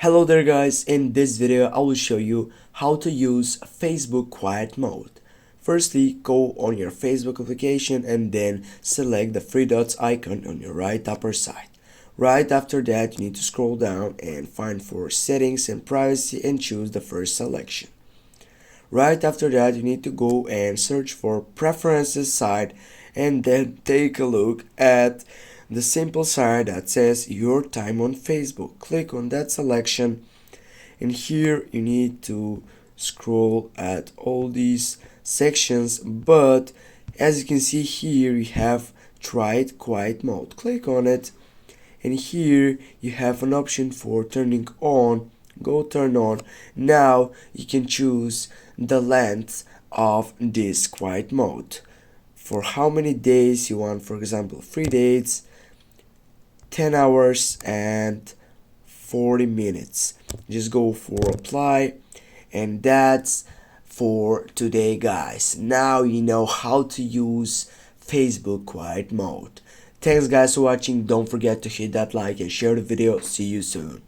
Hello there guys, in this video I will show you how to use Facebook quiet mode. Firstly, go on your Facebook application and then select the three dots icon on your right upper side. Right after that, you need to scroll down and find for settings and privacy and choose the first selection. Right after that, you need to go and search for preferences side and then take a look at the simple side that says your time on Facebook. Click on that selection and here you need to scroll at all these sections, but as you can see here you have tried quiet mode. Click on it and here you have an option for turning on. Go turn on. Now you can choose the length of this quiet mode, for how many days you want. For example, 3 days, 10 hours and 40 minutes. Just go for apply, and that's for today guys. Now you know how to use Facebook quiet mode. Thanks guys for watching. Don't forget to hit that like and share the video. See you soon.